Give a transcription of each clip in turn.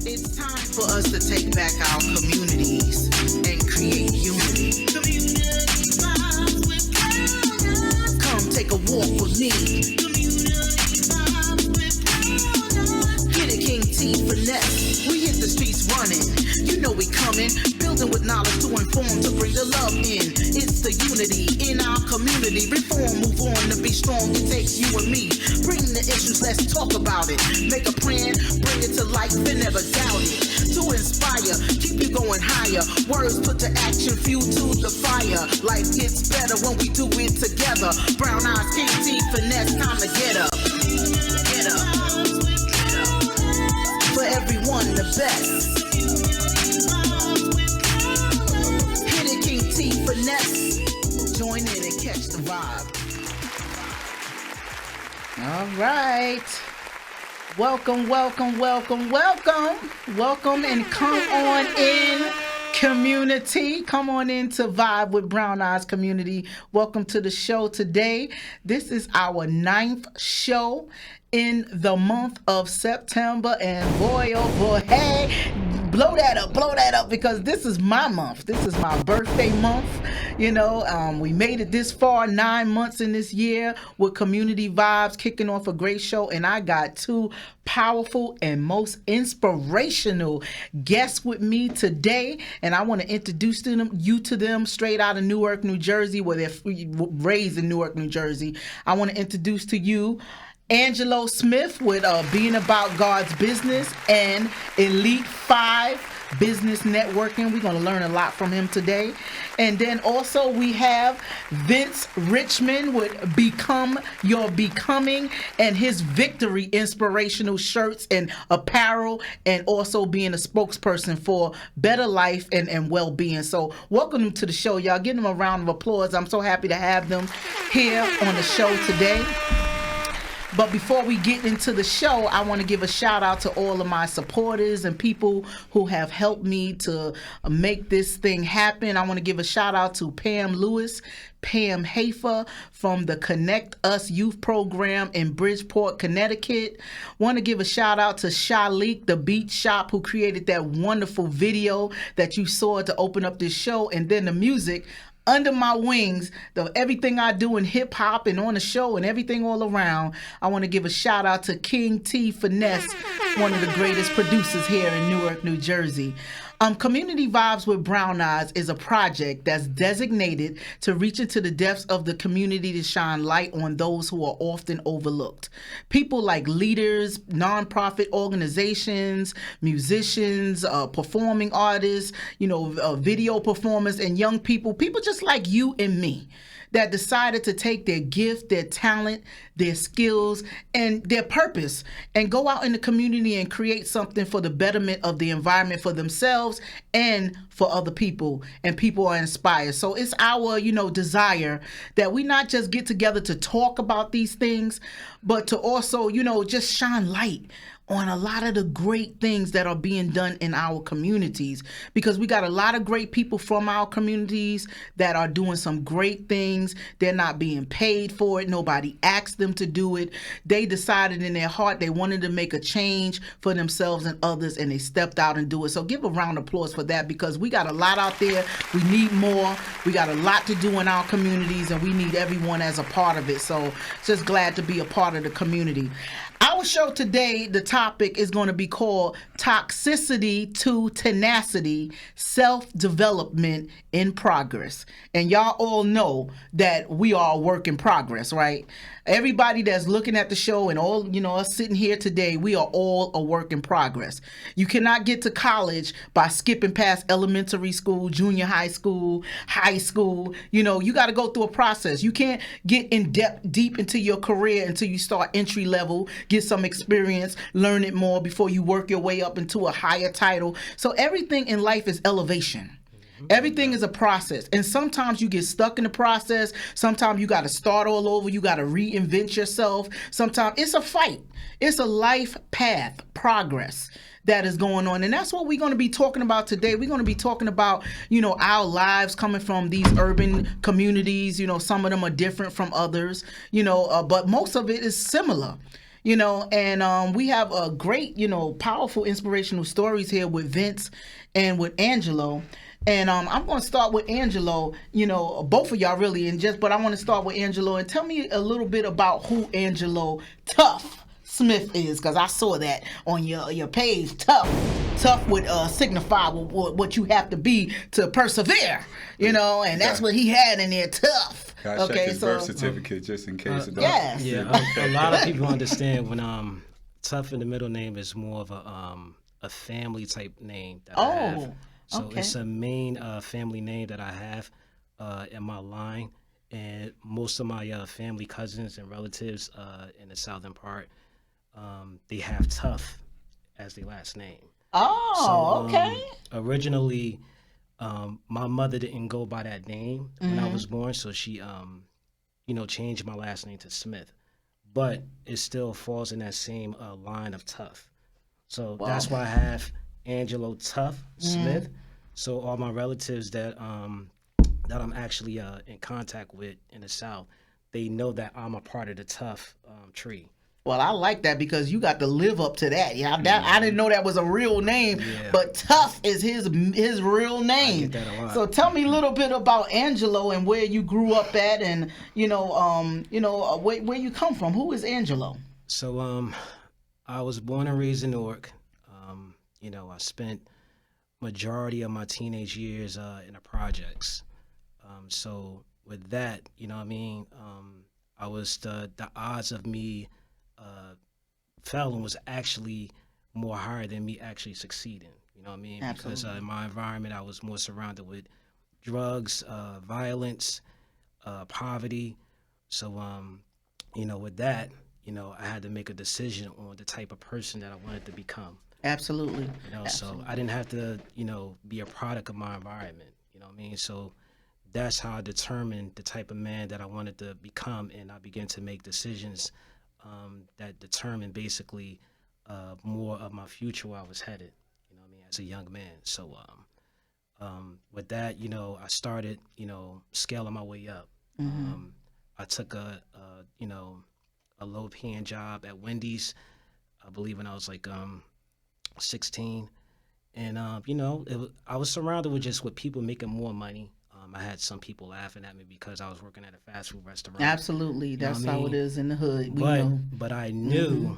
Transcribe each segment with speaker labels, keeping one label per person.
Speaker 1: It's time for us to take back our communities and create unity. Community vibes with BrownEyes. Come take a walk with me. Community vibes with BrownEyes. Get it, King T finesse. We hit the streets running. You know we coming. Building with knowledge to inform, to bring the love in. It's the unity in our community. Reform, move on to be strong. It takes you and me. Bring the issues, let's talk about it. Make a plan, bring it to life and never doubt it. To inspire, keep you going higher. Words put to action, fuel to the fire. Life gets better when we do it together. BrownEyes, King T, finesse, time to get up. Get up. Get up. For everyone, the best. Hit it, King T, finesse. Join in and catch the vibe. All right. Welcome, welcome, welcome, welcome. Welcome and come on in, community. Come on in to Vibe with BrownEyes community. Welcome to the show today. This is our 9th show in the month of September. And boy, oh boy, hey, blow that up because this is my month. This is my birthday month. You know, we made it this far, 9 months in this year with Community Vibes, kicking off a great show. And I got 2 powerful and most inspirational guests with me today. And I want to introduce you to them straight out of Newark, New Jersey, where they're raised in Newark, New Jersey. I want to introduce to you Angelo Smith with Being About God's Business and Elite 5 Business Networking. We're going to learn a lot from him today. And then also we have Vince Richmond with Become Your Becoming and his Victory inspirational shirts and apparel, and also being a spokesperson for better life and well-being. So welcome to the show, y'all. Give them a round of applause. I'm so happy to have them here on the show today. But before we get into the show, I want to give a shout out to all of my supporters and people who have helped me to make this thing happen. I want to give a shout out to Pam Lewis, Pam Hafer from the Connect Us Youth Program in Bridgeport, Connecticut. Want to give a shout out to Shalik, the Beat Shop, who created that wonderful video that you saw to open up this show, and then the music under my wings, everything I do in hip hop and on the show and everything all around. I want to give a shout out to King T Finesse, one of the greatest producers here in Newark, New Jersey. Community Vibes with BrownEyes is a project that's designated to reach into the depths of the community to shine light on those who are often overlooked. People like leaders, nonprofit organizations, musicians, performing artists, video performers, and young people just like you and me, that decided to take their gift, their talent, their skills, and their purpose and go out in the community and create something for the betterment of the environment for themselves and for other people. And people are inspired. So it's our, desire that we not just get together to talk about these things, but to also, just shine light on a lot of the great things that are being done in our communities, because we got a lot of great people from our communities that are doing some great things. They're not being paid for it. Nobody asked them to do it. They decided in their heart they wanted to make a change for themselves and others, and they stepped out and do it. So give a round of applause for that, because we got a lot out there. We need more. We got a lot to do in our communities, and we need everyone as a part of it. So just glad to be a part of the community. Our show today, the topic is going to be called Toxicity to Tenacity, Self-Development in Progress. And y'all all know that we are a work in progress, right? Everybody that's looking at the show and all, us sitting here today, we are all a work in progress. You cannot get to college by skipping past elementary school, junior high school, high school. You got to go through a process. You can't get deep into your career until you start entry level, get some experience, learn it more before you work your way up into a higher title. So everything in life is elevation. Everything is a process, and sometimes you get stuck in the process. Sometimes you got to start all over. You got to reinvent yourself. Sometimes it's a fight. It's a life path progress that is going on, and that's what we're going to be talking about today. We're going to be talking about, our lives coming from these urban communities. Some of them are different from others, but most of it is similar. And we have a great, powerful, inspirational stories here with Vince and with Angelo. And I'm going to start with Angelo, both of y'all really, but I want to start with Angelo and tell me a little bit about who Angelo Tuff Smith is, because I saw that on your page. Tough would signify what you have to be to persevere, and that's what he had in there, tough.
Speaker 2: Gotta check his birth certificate just in case it doesn't.
Speaker 1: Yes.
Speaker 3: Yeah, a lot of people understand when Tough in the middle name is more of a family type name that I have. So
Speaker 1: okay.
Speaker 3: It's a main family name that I have in my line, and most of my family, cousins, and relatives in the southern part, they have Tough as their last name.
Speaker 1: Okay.
Speaker 3: Originally, my mother didn't go by that name when I was born, so she, changed my last name to Smith. But it still falls in that same line of Tough. So that's why I have Angelo Tuff Smith. So all my relatives that I'm actually in contact with in the South, they know that I'm a part of the Tuff tree.
Speaker 1: Well, I like that because you got to live up to that. I didn't know that was a real name, but Tuff is his real name.
Speaker 3: I get that a lot.
Speaker 1: So tell me a little bit about Angelo and where you grew up at, and where you come from. Who is Angelo?
Speaker 3: So I was born and raised in Newark. I spent majority of my teenage years in the projects. So with that, I was the odds of me failing was actually more higher than me actually succeeding. You know what I mean?
Speaker 1: Absolutely.
Speaker 3: Because in my environment, I was more surrounded with drugs, violence, poverty. So, with that, I had to make a decision on the type of person that I wanted to become.
Speaker 1: Absolutely.
Speaker 3: Absolutely. So I didn't have to, be a product of my environment. You know what I mean? So that's how I determined the type of man that I wanted to become, and I began to make decisions that determined basically more of my future, where I was headed. You know what I mean? As a young man. So with that, I started, scaling my way up. I took a low-paying job at Wendy's, I believe, when I was like 16, and I was surrounded with people making more money. I had some people laughing at me because I was working at a fast food restaurant.
Speaker 1: Absolutely, that's how it is in the hood.
Speaker 3: But I knew,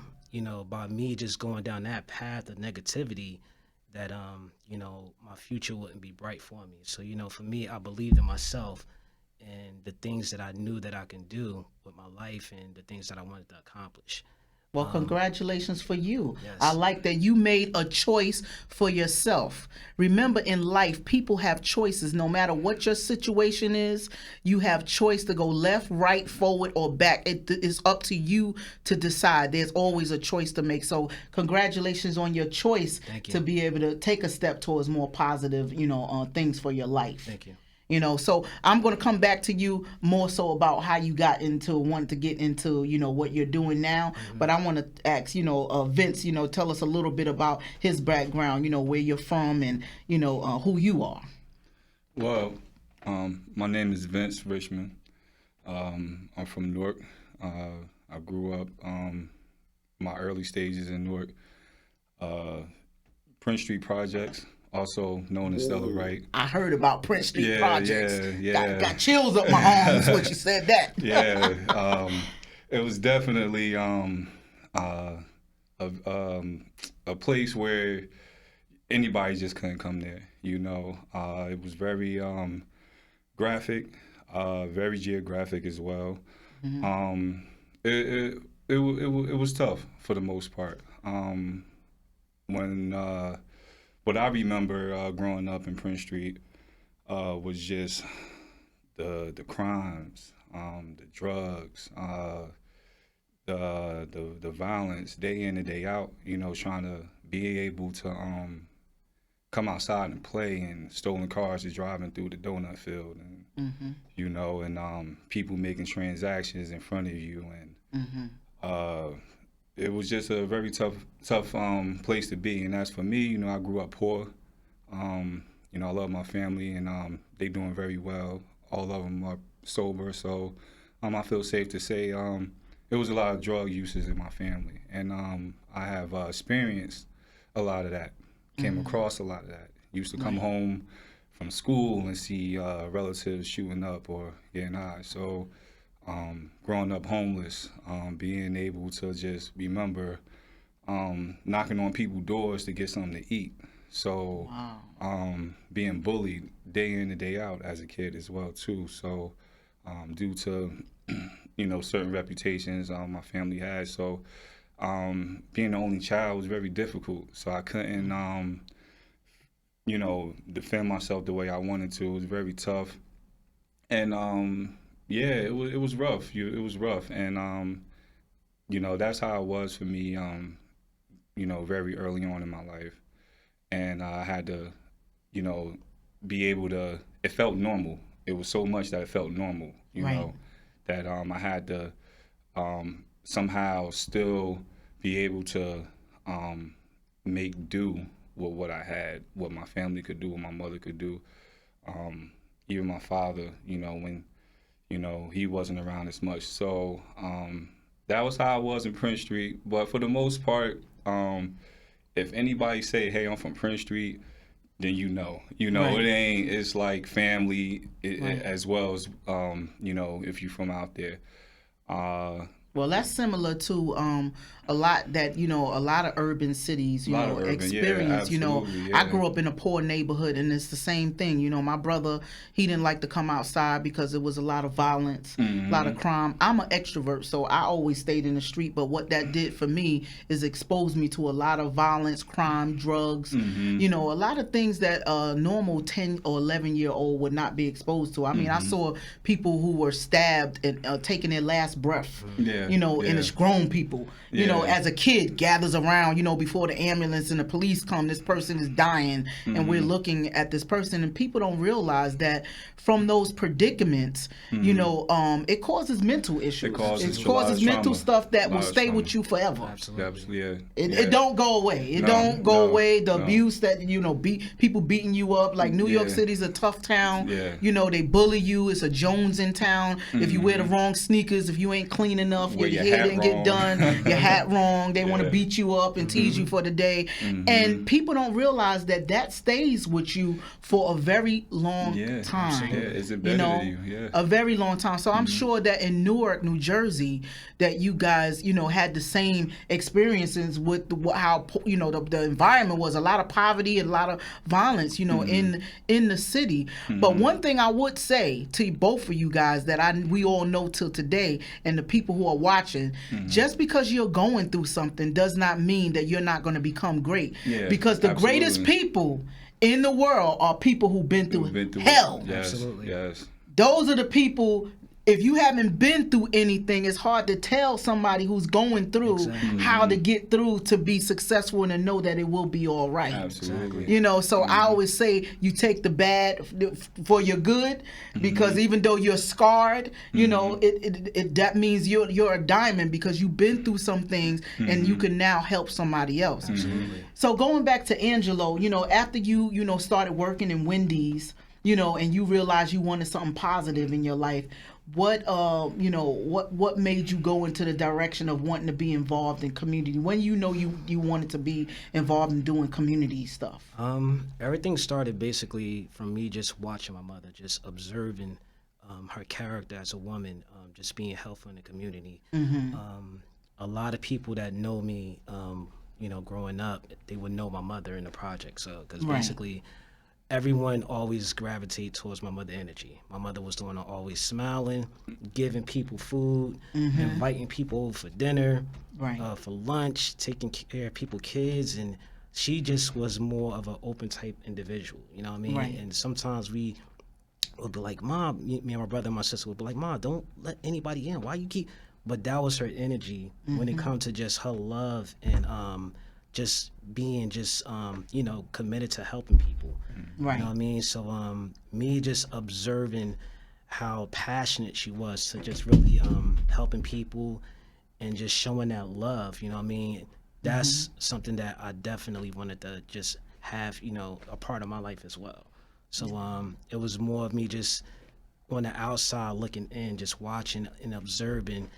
Speaker 3: by me just going down that path of negativity, that my future wouldn't be bright for me. So for me, I believed in myself and the things that I knew that I can do with my life and the things that I wanted to accomplish.
Speaker 1: Well, congratulations for you.
Speaker 3: Yes.
Speaker 1: I like that you made a choice for yourself. Remember, in life, people have choices. No matter what your situation is, you have choice to go left, right, forward, or back. It is up to you to decide. There's always a choice to make. So congratulations on your choice to be able to take a step towards more positive, things for your life.
Speaker 3: Thank you.
Speaker 1: So I'm going to come back to you more so about how you got into wanting to get into, what you're doing now. But I want to ask, Vince, tell us a little bit about his background, where you're from and, who you are.
Speaker 2: Well, my name is Vince Richmond. I'm from Newark. I grew up my early stages in Newark. Prince Street Projects, also known as Stellar Right.
Speaker 1: I heard about Prince Street Projects.
Speaker 2: Yeah.
Speaker 1: Got chills up my arms when you said that.
Speaker 2: It was definitely a place where anybody just couldn't come there. It was very graphic, very geographic as well. It was tough for the most part. What I remember growing up in Prince Street was just the crimes, the drugs, the violence day in and day out. Trying to be able to come outside and play, and stolen cars is driving through the donut field, and and people making transactions in front of you, and it was just a very tough place to be. And as for me, I grew up poor. I love my family, and they doing very well. All of them are sober, so I feel safe to say it was a lot of drug uses in my family, and I have experienced a lot of that. Came across a lot of that. Used to come home from school and see relatives shooting up or getting high. So growing up homeless, being able to just remember knocking on people's doors to get something to eat. So being bullied day in and day out as a kid as well too. So due to certain reputations my family had, so being the only child was very difficult. So I couldn't defend myself the way I wanted to. It was very tough, and it was rough. It was rough, and that's how it was for me. Very early on in my life, and I had to, be able to. It felt normal. It was so much that it felt normal. That I had to somehow still be able to make do with what I had, what my family could do, what my mother could do. Even my father, when he wasn't around as much. So that was how I was in Prince Street. But for the most part, if anybody say, "Hey, I'm from Prince Street," then it's like family as well as if you're from out there.
Speaker 1: Well, that's similar to a lot that a lot of urban cities experience. I grew up in a poor neighborhood, and it's the same thing. My brother, he didn't like to come outside because it was a lot of violence, a lot of crime. I'm an extrovert, so I always stayed in the street. But what that did for me is expose me to a lot of violence, crime, drugs. A lot of things that a normal 10 or 11-year-old would not be exposed to. I mean, I saw people who were stabbed and taking their last breath. And it's grown people, as a kid gathers around, before the ambulance and the police come, this person is dying and we're looking at this person, and people don't realize that from those predicaments, it causes mental issues. It causes mental stuff that will stay with you forever.
Speaker 2: Absolutely, yeah.
Speaker 1: It don't go away. It don't go away. The abuse that, people beating you up, like New York City's a tough town. They bully you. It's a Jones in town. If you wear the wrong sneakers, if you ain't clean enough, your hair didn't get done, your hat wrong, they want to beat you up and tease you for the day. And people don't realize that stays with you for a very long time.
Speaker 2: Yeah, it's embedded in you. Yeah.
Speaker 1: A very long time. So I'm sure that in Newark, New Jersey, that you guys, had the same experiences with how the environment was, a lot of poverty and a lot of violence, in the city. But one thing I would say to both of you guys that we all know till today, and the people who are watching, just because you're going through something does not mean that you're not going to become great. Because the greatest people in the world are people who've been through hell.
Speaker 2: Yes, absolutely. Yes.
Speaker 1: Those are the people. If you haven't been through anything, it's hard to tell somebody who's going through how to get through to be successful and to know that it will be all right.
Speaker 2: Absolutely.
Speaker 1: So I always say you take the bad for your good, because even though you're scarred, that means you're a diamond, because you've been through some things and you can now help somebody else.
Speaker 2: Absolutely.
Speaker 1: So going back to Angelo, after you started working in Wendy's, and you realized you wanted something positive in your life, what made you go into the direction of wanting to be involved in community? When you wanted to be involved in doing community stuff?
Speaker 3: Everything started basically from me just watching my mother, just observing her character as a woman, just being helpful in the community. A lot of people that know me, growing up, they would know my mother in the project. So, because basically, everyone always gravitate towards my mother energy. My mother was the one always smiling, giving people food, inviting people over for dinner, for lunch, taking care of people's kids, and she just was more of an open type individual. You know what I mean? And sometimes we would be like, "Mom," me and my brother and my sister would be like, "Mom, don't let anybody in. Why you keep?" But that was her energy when it comes to just her love and just being committed to helping people. You know what I mean? So me just observing how passionate she was to just really helping people and just showing that love, you know what I mean? That's something that I definitely wanted to just have, a part of my life as well. So it was more of me just on the outside looking in, just watching and observing,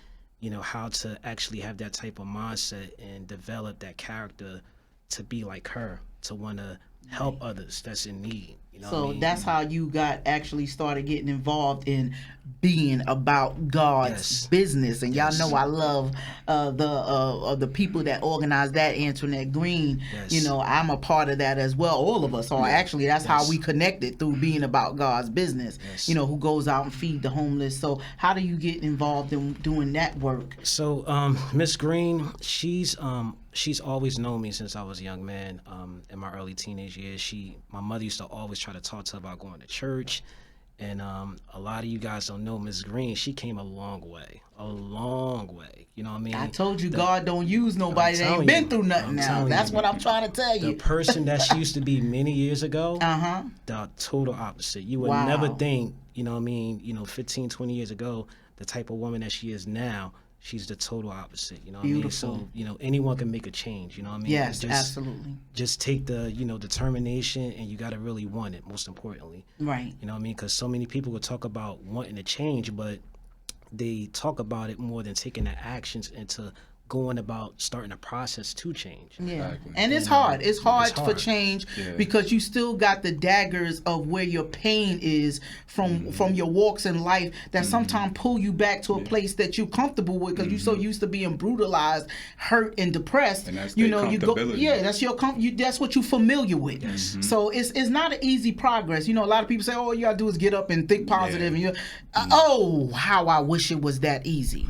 Speaker 3: how to actually have that type of mindset and develop that character to be like her, to want to help others that's in need.
Speaker 1: So that's how you actually started getting involved in being about God's business. And y'all know I love the people that organize that, Antoinette Green. I'm a part of that as well. All of us are. Actually, that's how we connected, through being about God's business. Who goes out and feed the homeless. So how do you get involved in doing that work?
Speaker 3: So Miss Green, she's always known me since I was a young man. In my early teenage years, my mother used to always try to talk to her about going to church. And a lot of you guys don't know Miss Green. She came a long way. You know what I mean?
Speaker 1: I told you, God don't use nobody that ain't been through nothing now. That's what I'm trying to tell you.
Speaker 3: The person that she used to be many years ago, the total opposite. You would never think, 15, 20 years ago, the type of woman that she is now, she's the total opposite. You know what I mean? So, anyone can make a change. You know what I mean?
Speaker 1: Yes, absolutely.
Speaker 3: Just take the, determination, and you got to really want it, most importantly.
Speaker 1: Right.
Speaker 3: You know what I mean? Because so many people will talk about wanting to change, but they talk about it more than taking the actions into going about starting a process to change.
Speaker 1: Yeah. And it's hard. It's hard for change because you still got the daggers of where your pain is from your walks in life that sometimes pull you back to a place that you're comfortable with, because you're so used to being brutalized, hurt, and depressed.
Speaker 2: And that's
Speaker 1: you go, that's that's what you're familiar with. So it's not an easy progress. A lot of people say, all you gotta do is get up and think positive, and how I wish it was that easy.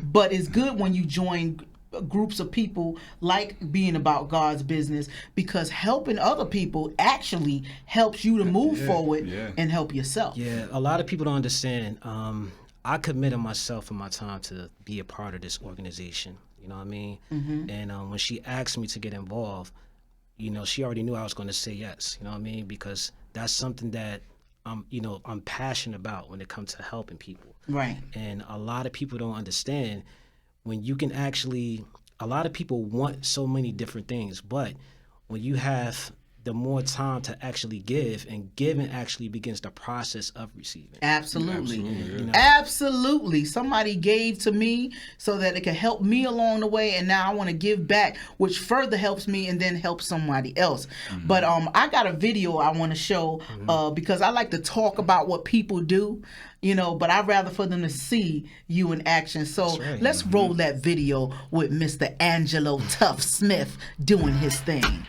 Speaker 1: But it's good when you join groups of people like being about God's business, because helping other people actually helps you to move forward and help yourself.
Speaker 3: Yeah, a lot of people don't understand. I committed myself and my time to be a part of this organization. You know what I mean? And when she asked me to get involved, she already knew I was going to say yes. You know what I mean? Because that's something that I'm passionate about when it comes to helping people.
Speaker 1: Right.
Speaker 3: And a lot of people don't understand when you can actually, a lot of people want so many different things, but when you have the more time to actually give, and giving actually begins the process of receiving.
Speaker 1: Absolutely. Absolutely. Somebody gave to me so that it could help me along the way, and now I want to give back, which further helps me and then helps somebody else. But I got a video I want to show because I like to talk about what people do, but I'd rather for them to see you in action. So let's roll that video with Mr. Angelo Tuff Smith doing his thing.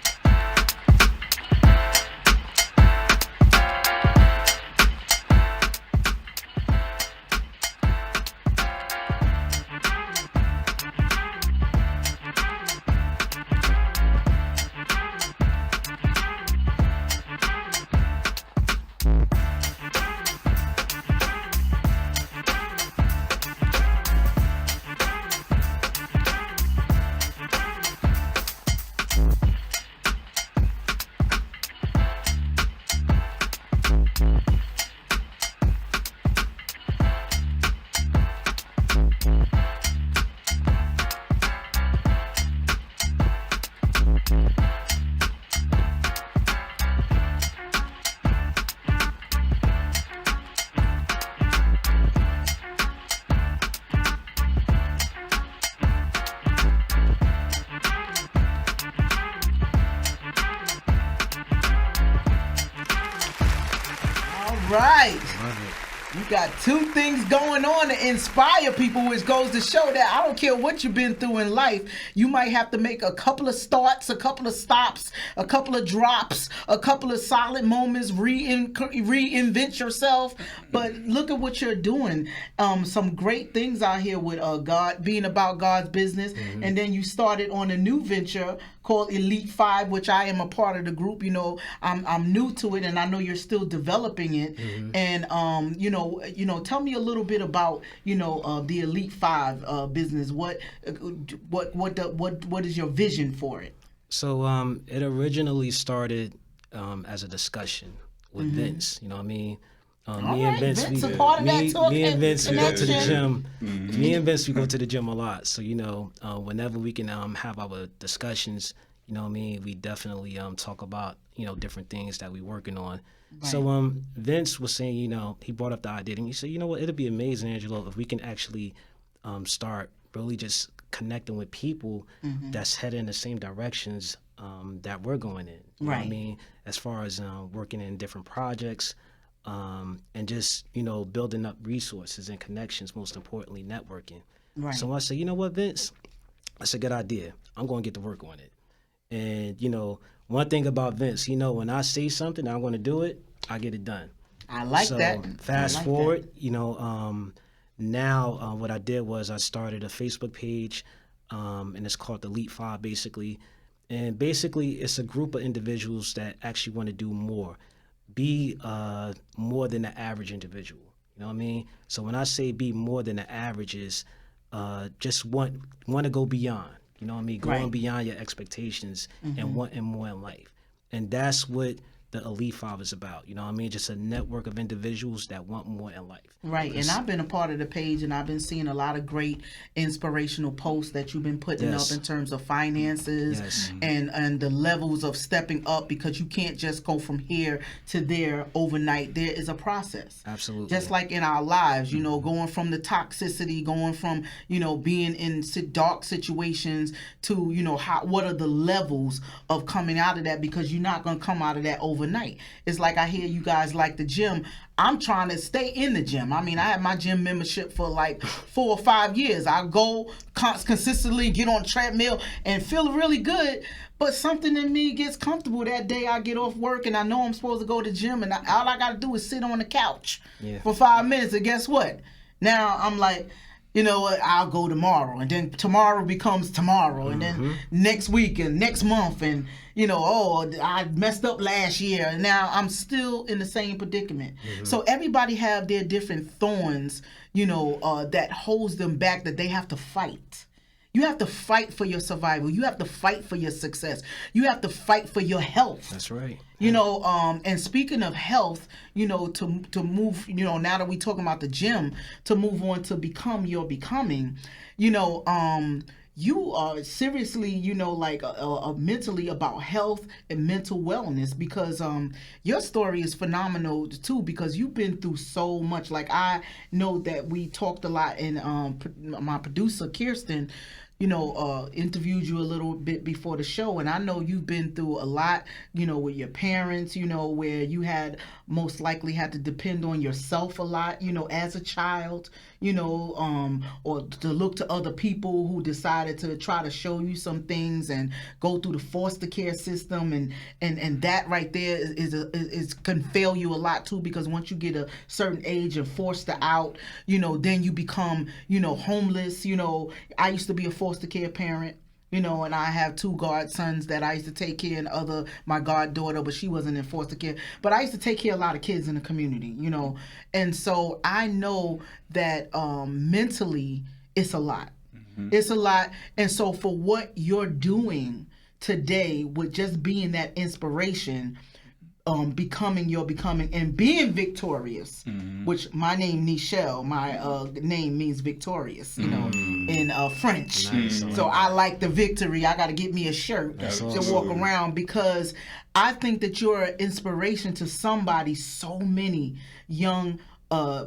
Speaker 1: Right. You got two things going on to inspire people, which goes to show that I don't care what you've been through in life, you might have to make a couple of starts, a couple of stops, a couple of drops, a couple of solid moments, reinvent yourself. But look at what you're doing. Some great things out here with God, being about God's business. And then you started on a new venture called Elite 5, which I am a part of the group. I'm new to it, and I know you're still developing it. And tell me a little bit about the Elite 5 business. What is your vision for it?
Speaker 3: So it originally started as a discussion with Vince. You know what I mean? Me and Vince, we go to the gym. Me and Vince, we go to the gym a lot. So whenever we can have our discussions, we definitely talk about different things that we're working on. Right. So Vince was saying, he brought up the idea, and he said, you know what, it'll be amazing, Angelo, if we can actually start really just connecting with people that's headed in the same directions that we're going in. You know what I mean? As far as working in different projects, and just, building up resources and connections, most importantly, networking. Right. So I said, you know what, Vince? That's a good idea. I'm going to get to work on it. And, one thing about Vince, when I say something, I'm going to do it, I get it done.
Speaker 1: I like that.
Speaker 3: Fast forward, now what I did was I started a Facebook page, and it's called the Elite 5, basically. And basically, it's a group of individuals that actually want to do more, be more than the average individual. You know what I mean? So when I say be more than the average is just want to go beyond. You know what I mean? Going beyond your expectations and wanting more in life. And that's what the Elite 5 is about. You know what I mean? Just a network of individuals that want more in life.
Speaker 1: Right. And I've been a part of the page, and I've been seeing a lot of great inspirational posts that you've been putting up in terms of finances and the levels of stepping up, because you can't just go from here to there overnight. There is a process.
Speaker 3: Absolutely.
Speaker 1: Just like in our lives, going from the toxicity, going from, being in dark situations to, what are the levels of coming out of that, because you're not going to come out of that overnight. It's like I hear you guys like the gym. I'm trying to stay in the gym. I mean, I had my gym membership for like 4 or 5 years. I go consistently, get on treadmill and feel really good, but something in me gets comfortable that day. I get off work and I know I'm supposed to go to the gym, and all I got to do is sit on the couch for 5 minutes, and guess what? Now I'm like, you know what, I'll go tomorrow, and then tomorrow becomes tomorrow, and then next week and next month, and I messed up last year, and now I'm still in the same predicament. So everybody have their different thorns, that holds them back, that they have to fight. You have to fight for your survival. You have to fight for your success. You have to fight for your health.
Speaker 3: That's right.
Speaker 1: And speaking of health, to move, now that we talking about the gym, to move on to become your becoming, you are seriously, mentally about health and mental wellness, because your story is phenomenal too, because you've been through so much. Like, I know that we talked a lot, and my producer Kirsten, interviewed you a little bit before the show, and I know you've been through a lot, with your parents, where you had most likely had to depend on yourself a lot, as a child, or to look to other people who decided to try to show you some things, and go through the foster care system, and that right there is can fail you a lot too, because once you get a certain age and forced out, then you become, homeless. I used to be a foster care parent, and I have 2 godsons that I used to take care of, my goddaughter, but she wasn't in foster care. But I used to take care of a lot of kids in the community, and so I know that mentally it's a lot. It's a lot. And so for what you're doing today with just being that inspiration, becoming your becoming and being victorious, which my name Nichelle, my name means victorious, in French. Nice. So I like the victory. I got to get me a shirt to walk around, because I think that you're an inspiration to somebody, so many young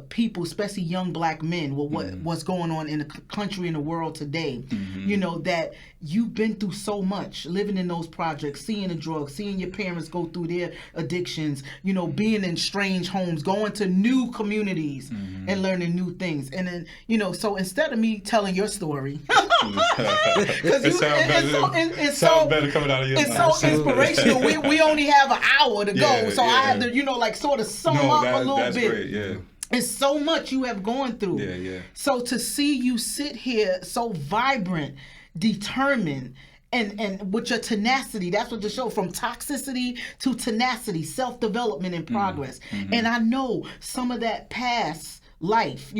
Speaker 1: people, especially young black men, with what's going on in the country and the world today, that you've been through so much, living in those projects, seeing the drugs, seeing your parents go through their addictions, being in strange homes, going to new communities and learning new things. And then, so instead of me telling your story, because it sounds better coming out of your mouth. It's so inspirational. We only have an hour to go, so I have to, sort of sum up a little bit. Great, yeah. It's so much you have gone through. Yeah. So to see you sit here so vibrant, determined, and with your tenacity, that's what the show, from toxicity to tenacity, self-development and progress. And I know some of that past life,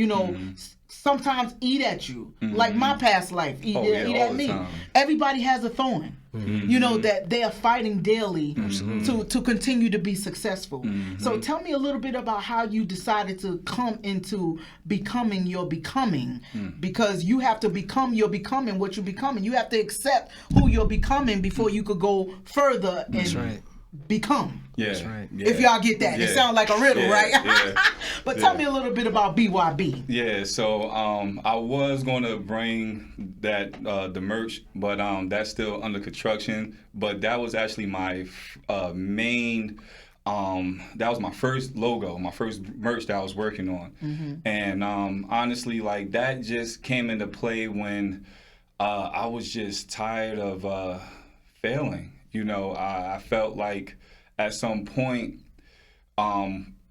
Speaker 1: sometimes eat at you, like my past life, eat at me. Everybody has a thorn. That they are fighting daily to continue to be successful. So tell me a little bit about how you decided to come into becoming your becoming, because you have to become your becoming, what you're becoming. You have to accept who you're becoming before you could go further.
Speaker 3: That's right.
Speaker 1: become.
Speaker 2: Yeah,
Speaker 3: That's right.
Speaker 2: yeah.
Speaker 1: If y'all get that. It
Speaker 2: Yeah.
Speaker 1: sounds like a riddle,
Speaker 2: Yeah,
Speaker 1: right?
Speaker 2: yeah.
Speaker 1: But tell me a little bit about BYB.
Speaker 2: Yeah, so I was going to bring that the merch, but that's still under construction. But that was actually my main. That was my first logo, my first merch that I was working on, and honestly, like that just came into play when I was just tired of failing. You know, I felt like at some point,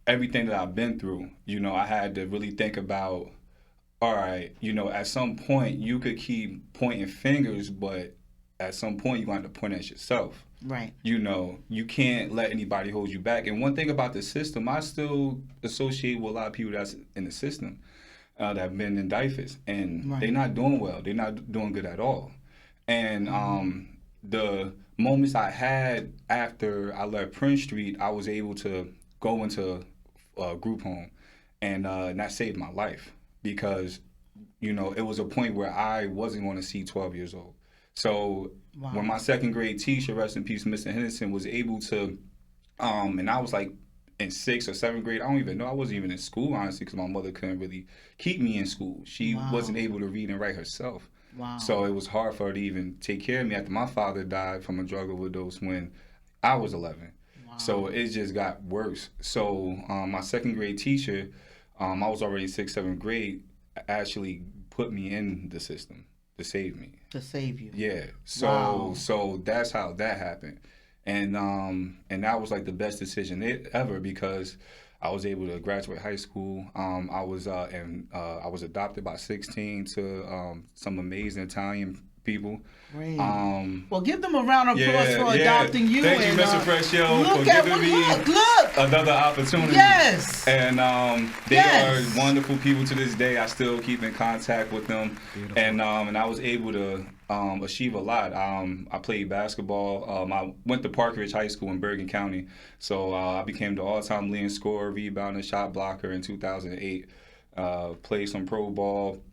Speaker 2: everything that I've been through, you know, I had to really think about, all right, you know, at some point you could keep pointing fingers, but at some point you're going to have to point at yourself.
Speaker 1: Right.
Speaker 2: You know, you can't let anybody hold you back. And one thing about the system, I still associate with a lot of people that's in the system that have been in DIFAS, and they're not doing well. They're not doing good at all. And the moments I had after I left Prince Street, I was able to go into a group home, and that saved my life because, you know, it was a point where I wasn't going to see 12 years old. So when my second grade teacher, rest in peace, Mr. Henderson, was able to, and I was like in 6th or 7th grade, I don't even know, I wasn't even in school, honestly, because my mother couldn't really keep me in school. She wasn't able to read and write herself. So it was hard for her to even take care of me after my father died from a drug overdose when I was 11. So it just got worse. So my second grade teacher, I was already 6th, 7th grade, actually put me in the system to save me.
Speaker 1: To save you.
Speaker 2: Yeah. So that's how that happened. And that was like the best decision ever because I was able to graduate high school. I was adopted by 16 to some amazing Italian people.
Speaker 1: Great. Well, give them a round of applause for adopting you.
Speaker 2: Thank you, Mr. Fresho, for giving me another opportunity.
Speaker 1: Yes.
Speaker 2: And they are wonderful people to this day. I still keep in contact with them. Beautiful. And I was able to achieve a lot. I played basketball. I went to Park Ridge High School in Bergen County. So I became the all-time leading scorer, rebounder, shot blocker in 2008. Played some pro ball,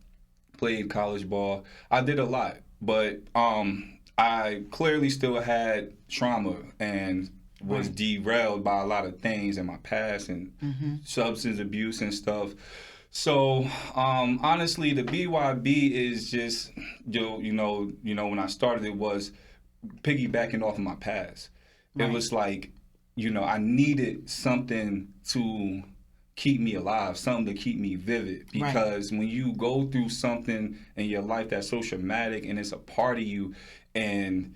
Speaker 2: played college ball. I did a lot. But I clearly still had trauma and was derailed by a lot of things in my past and substance abuse and stuff. So honestly, the BYB is just you know when I started, it was piggybacking off of my past. It was like, you know, I needed something to keep me alive, something to keep me vivid, because when you go through something in your life that's so traumatic and it's a part of you, and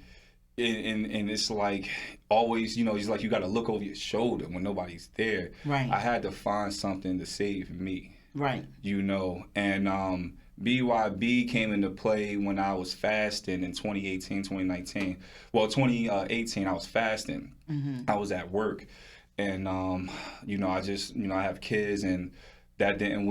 Speaker 2: it's like always, you know, it's like you got to look over your shoulder when nobody's there. I had to find something to save me, you know, and BYB came into play when I was fasting in 2018, 2019. Well, 2018, I was fasting. I was at work. And you know, I have kids, and that didn't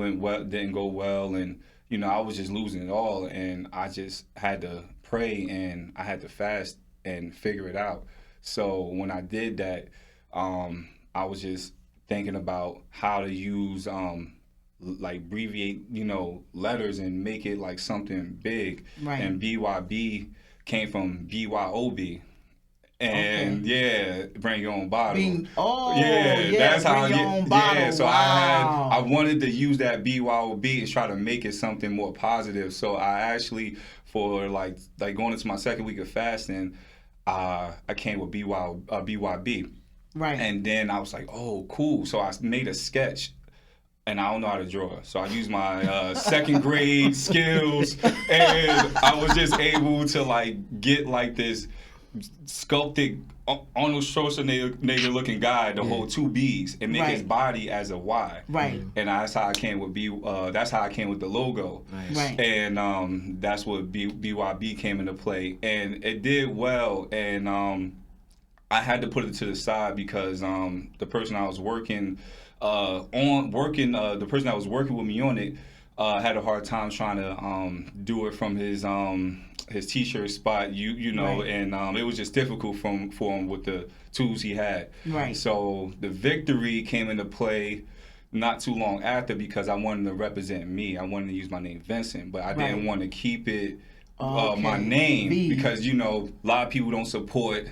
Speaker 2: go well, and you know, I was just losing it all, and I just had to pray and I had to fast and figure it out. So when I did that, I was just thinking about how to use like abbreviate, you know, letters and make it like something big. And BYB came from BYOB. And bring your own bottle. That's how
Speaker 1: bring your own bottle.
Speaker 2: So I wanted to use that BYOB and try to make it something more positive. So I actually, for like going into my second week of fasting, I came with BYB. And then I was like, oh, cool. So I made a sketch. And I don't know how to draw. So I used my second grade skills, and I was just able to like get like this sculpted Arnold Schwarzenegger looking guy to hold two B's and make his body as a Y. And that's how I came with that's how I came with the logo. And that's what BYB came into play, and it did well. And I had to put it to the side because the person I was working the person that was working with me on it had a hard time trying to do it from his t-shirt spot, you know, and it was just difficult for him with the tools he had. So the victory came into play not too long after because I wanted to represent me. I wanted to use my name Vincent, but I didn't want to keep it my name, because a lot of people don't support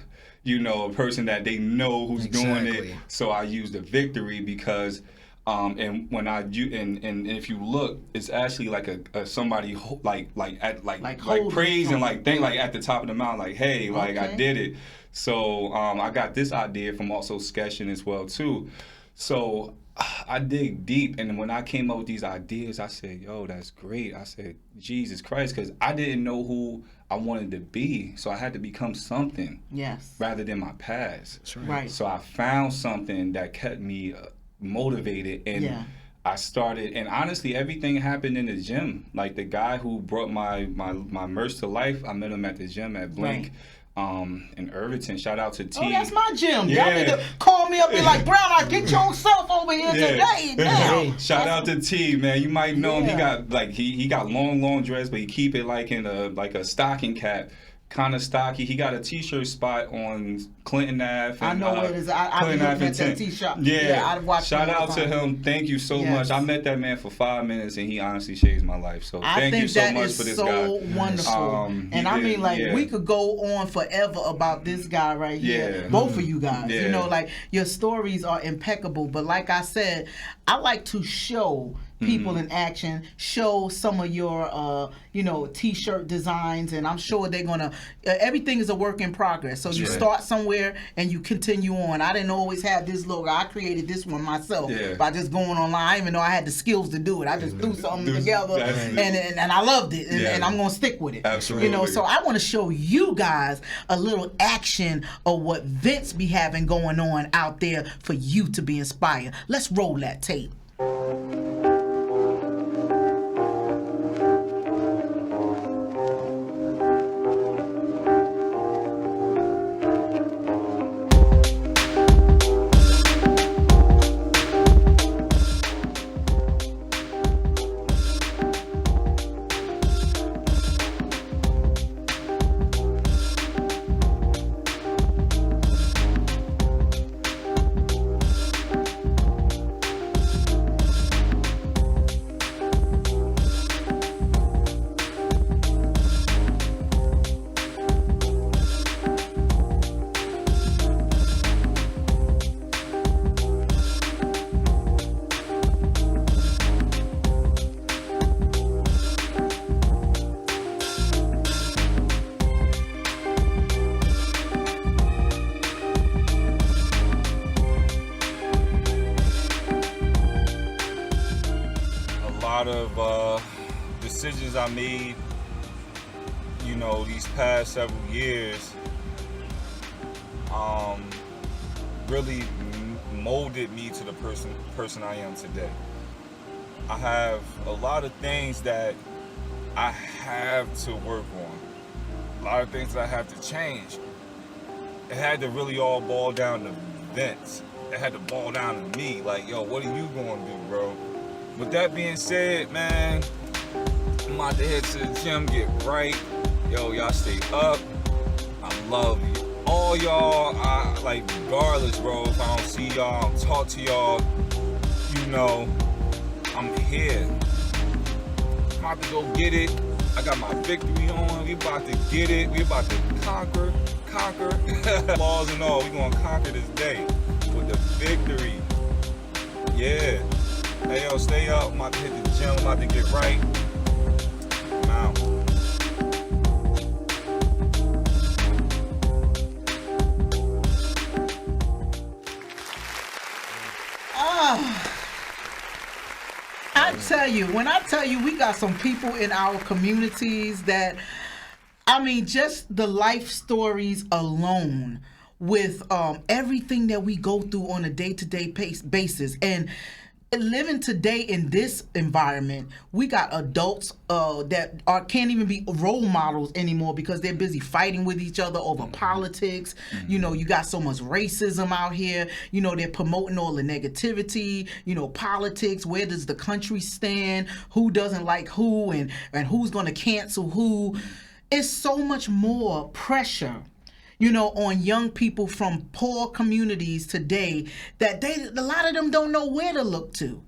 Speaker 2: a person that they know who's doing it. So I use the victory because and when and if you look, it's actually like a somebody like praise and like thing like at the top of the mountain, like, hey, like I did it. So I got this idea from also sketching as well too. So I dig deep, and when I came up with these ideas, I said, yo, that's great. I said, Jesus Christ, because I didn't know who I wanted to be, so I had to become something rather than my past.
Speaker 3: That's right.
Speaker 2: So I found something that kept me motivated, and I started, and honestly, everything happened in the gym. Like the guy who brought my merch to life, I met him at the gym at Blink. In Irvington. Shout out to T.
Speaker 1: Oh, that's my gym. Y'all need to call me up and be like, BrownEyes, get your self over here today. Now.
Speaker 2: Shout out to T, man. You might know him. He got like he got long dreads, but he keep it like in a stocking cap. Kind of stocky. He got a t-shirt spot on Clinton Ave.
Speaker 1: I know where it is. I've been looking at that t-shirt.
Speaker 2: Yeah, shout out to him. Thank you so much. I met that man for 5 minutes, and he honestly changed my life. So thank you so much for this guy.
Speaker 1: I think that is so wonderful. And I mean, like, we could go on forever about this guy right here. Both of you guys. You know, like, your stories are impeccable. But like I said, I like to show people in action, show some of your t-shirt designs, and I'm sure they're gonna everything is a work in progress, so you start somewhere and you continue on. I didn't always have this logo. I created this one myself by just going online. I didn't even know I had the skills to do it. I just threw something together and I loved it, and I'm gonna stick with it.
Speaker 2: Absolutely.
Speaker 1: So I want to show you guys a little action of what Vince be having going on out there for you to be inspired. Let's roll that tape.
Speaker 2: Of decisions I made, these past several years, really molded me to the person I am today. I have a lot of things that I have to work on, a lot of things that I have to change. It had to really all boil down to Vince. It had to boil down to me, like, yo, what are you gonna do, bro? With that being said, man, I'm about to head to the gym, get right. Yo, y'all stay up. I love you. All y'all, regardless, bro, if I don't see y'all, talk to y'all, I'm here. I'm about to go get it. I got my victory on. We about to get it. We about to conquer. Laws and all, we gonna conquer this day with the victory. Yeah. Hey, yo, stay up. I'm about to hit the gym. I'm about to get right. I'm out.
Speaker 1: When I tell you, we got some people in our communities that, just the life stories alone with everything that we go through on a day-to-day basis. And living today in this environment, we got adults that can't even be role models anymore because they're busy fighting with each other over politics. You got so much racism out here. They're promoting all the negativity, politics. Where does the country stand? Who doesn't like who, and who's going to cancel who? It's so much more pressure on young people from poor communities today that a lot of them don't know where to look to.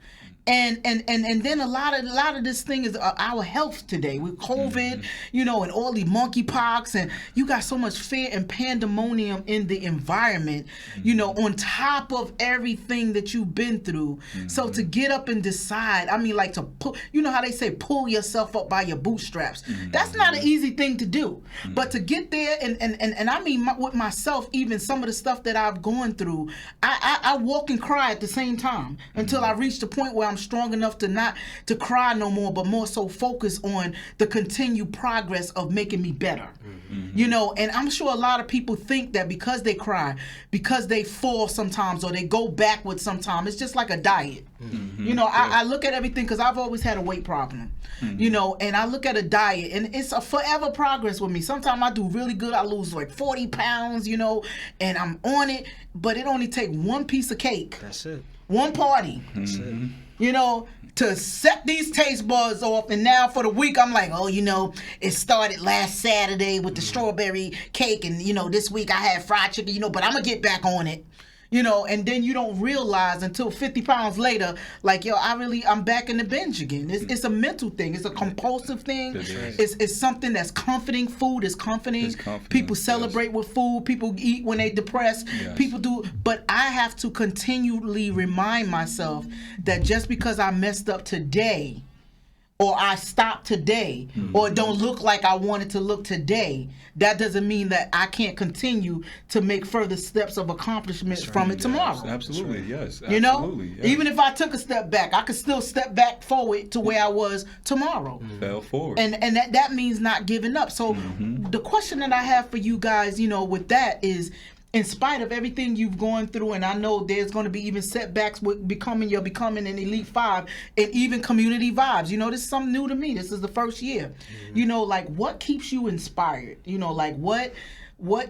Speaker 1: And then a lot of this thing is our health today with COVID, you know, and all the monkeypox, and you got so much fear and pandemonium in the environment, you know, on top of everything that you've been through. So to get up and decide, I mean, like to pull, you know how they say, pull yourself up by your bootstraps. That's not an easy thing to do. But to get there, and I mean, with myself, even some of the stuff that I've gone through, I walk and cry at the same time until I reach the point where I'm strong enough to not to cry no more, but more so focus on the continued progress of making me better. You know, and I'm sure a lot of people think that because they cry, because they fall sometimes or they go backward sometimes, it's just like a diet. You know, I look at everything because I've always had a weight problem. You know, and I look at a diet and it's a forever progress with me. Sometimes I do really good. I lose like 40 pounds, you know, and I'm on it, but it only takes one piece of cake.
Speaker 3: That's it.
Speaker 1: One party.
Speaker 3: That's it.
Speaker 1: You know, to set these taste buds off, and now for the week I'm like, oh, you know, it started last Saturday with the strawberry cake, and you know, this week I had fried chicken, you know, but I'm gonna get back on it. You know, and then you don't realize until 50 pounds later, like, yo, I'm back in the binge again. It's a mental thing. It's a compulsive thing. It's something that's comforting. Food is comforting. People celebrate with food. People eat when they're depressed. People do. But I have to continually remind myself that just because I messed up today, or I stopped today, or it don't look like I want it to look today, that doesn't mean that I can't continue to make further steps of accomplishment from it tomorrow.
Speaker 2: Absolutely, yes.
Speaker 1: You know, even if I took a step back, I could still step back forward to where I was tomorrow.
Speaker 2: Fell forward.
Speaker 1: And that means not giving up. So the question that I have for you guys, you know, with that is, in spite of everything you've gone through, and I know there's going to be even setbacks with becoming an Elite 5 and even community vibes. You know, this is something new to me. This is the first year. You know, like, what keeps you inspired? You know, like, what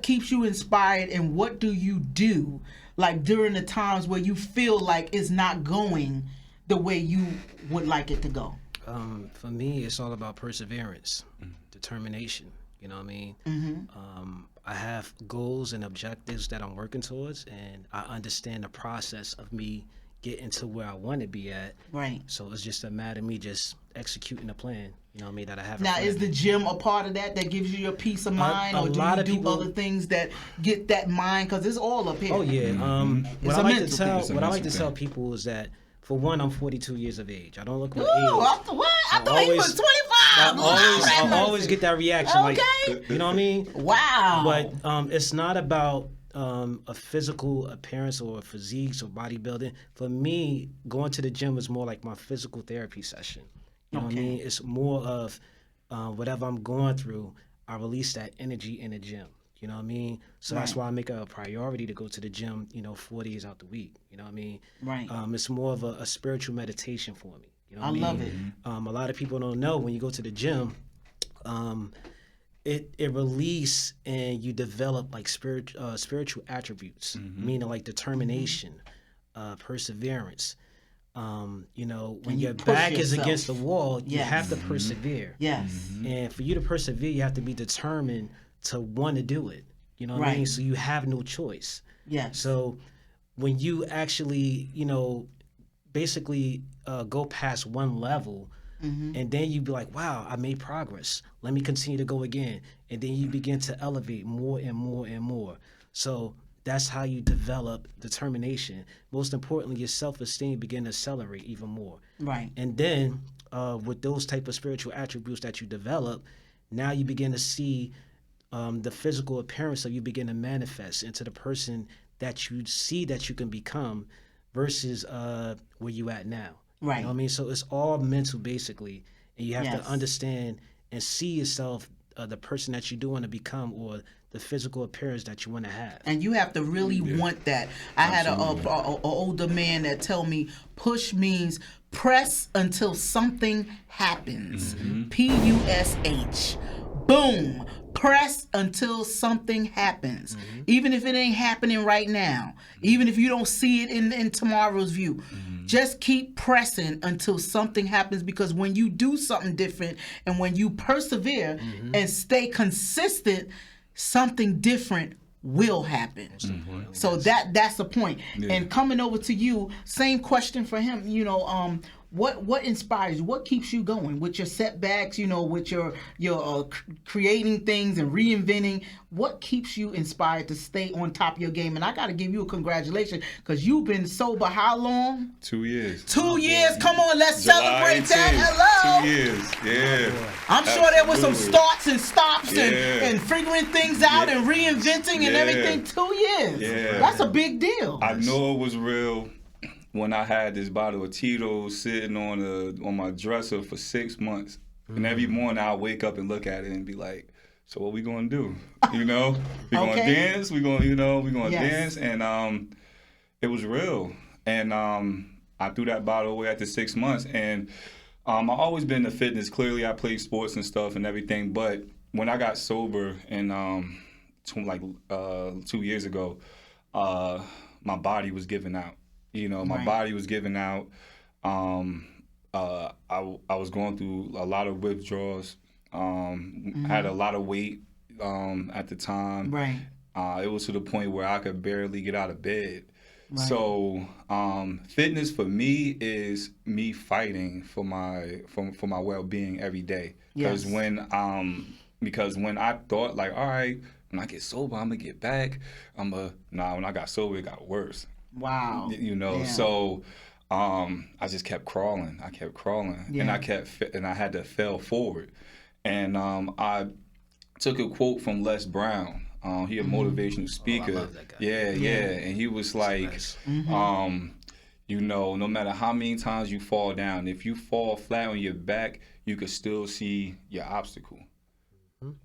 Speaker 1: keeps you inspired, and what do you do, like, during the times where you feel like it's not going the way you would like it to go?
Speaker 3: For me, it's all about perseverance, determination. You know what I mean? I have goals and objectives that I'm working towards, and I understand the process of me getting to where I want to be at.
Speaker 1: Right.
Speaker 3: So it's just a matter of me just executing the plan. You know what I mean? That I have.
Speaker 1: Now, is the gym a part of that gives you your peace of mind, or do you do other things that get that mind? Because it's all up here.
Speaker 3: Oh yeah. What I like to tell people is that, for one, I'm 42 years of age. I don't look my age.
Speaker 1: What? I thought he was 25.
Speaker 3: I always get that reaction.
Speaker 1: Okay.
Speaker 3: Like, you know what I mean?
Speaker 1: Wow.
Speaker 3: But it's not about a physical appearance or physiques or bodybuilding. For me, going to the gym is more like my physical therapy session. You know what I mean? It's more of whatever I'm going through, I release that energy in the gym. You know what I mean? So that's why I make it a priority to go to the gym, you know, 4 days out the week. You know what I mean?
Speaker 1: Right.
Speaker 3: It's more of a spiritual meditation for me. You know what I mean?
Speaker 1: love it.
Speaker 3: A lot of people don't know, when you go to the gym, it release and you develop like spiritual attributes, meaning like determination, perseverance. You know, when your back is against the wall, you have to persevere.
Speaker 1: Yes.
Speaker 3: And for you to persevere, you have to be determined to want to do it. You know what I mean? So you have no choice.
Speaker 1: Yes.
Speaker 3: So when you actually, you know, basically go past one level, and then you be like, wow, I made progress. Let me continue to go again. And then you begin to elevate more and more and more. So that's how you develop determination. Most importantly, your self-esteem begin to accelerate even more.
Speaker 1: Right.
Speaker 3: And then with those type of spiritual attributes that you develop, now you begin to see the physical appearance of you begin to manifest into the person that you see that you can become versus where you at now.
Speaker 1: Right.
Speaker 3: You know what I mean? So it's all mental, basically. And you have to understand and see yourself, the person that you do want to become, or the physical appearance that you want to have.
Speaker 1: And you have to really want that. I had an older man that tell me, push means press until something happens. P-U-S-H. Boom. Press until something happens. Even if it ain't happening right now. Even if you don't see it in tomorrow's view. Just keep pressing until something happens, because when you do something different and when you persevere and stay consistent, something different will happen. So that's the point. And coming over to you, same question for him, you know, what inspires you? What keeps you going with your setbacks? You know, with your creating things and reinventing. What keeps you inspired to stay on top of your game? And I got to give you a congratulations because you've been sober how long?
Speaker 2: 2 years.
Speaker 1: 2 years. Come on, let's
Speaker 2: July
Speaker 1: celebrate that.
Speaker 2: 18th,
Speaker 1: Hello.
Speaker 2: 2 years. Yeah.
Speaker 1: I'm sure there was some
Speaker 2: Absolutely.
Speaker 1: starts and stops and figuring things out and reinventing and everything. 2 years.
Speaker 2: Yeah.
Speaker 1: That's a big deal.
Speaker 2: I know it was real when I had this bottle of Tito's sitting on my dresser for 6 months. And every morning I'll wake up and look at it and be like, so what we gonna do? You know? We gonna dance, we gonna dance. And it was real. And I threw that bottle away after 6 months. And I've always been into fitness. Clearly I played sports and stuff and everything. But when I got sober and 2 years ago, my body was giving out. You know, my body was giving out. I was going through a lot of withdrawals. I had a lot of weight at the time.
Speaker 1: Right.
Speaker 2: It was to the point where I could barely get out of bed.
Speaker 1: Right.
Speaker 2: So fitness for me is me fighting for my well-being every day. Because when I thought like, all right, when I get sober, I'm gonna get back. When I got sober, it got worse.
Speaker 1: Wow.
Speaker 2: You know, so I just kept crawling. I kept crawling, and I had to fail forward. And I took a quote from Les Brown. He a motivational speaker.
Speaker 3: I love that guy.
Speaker 2: Yeah. And he was like, you know, no matter how many times you fall down, if you fall flat on your back, you could still see your obstacle.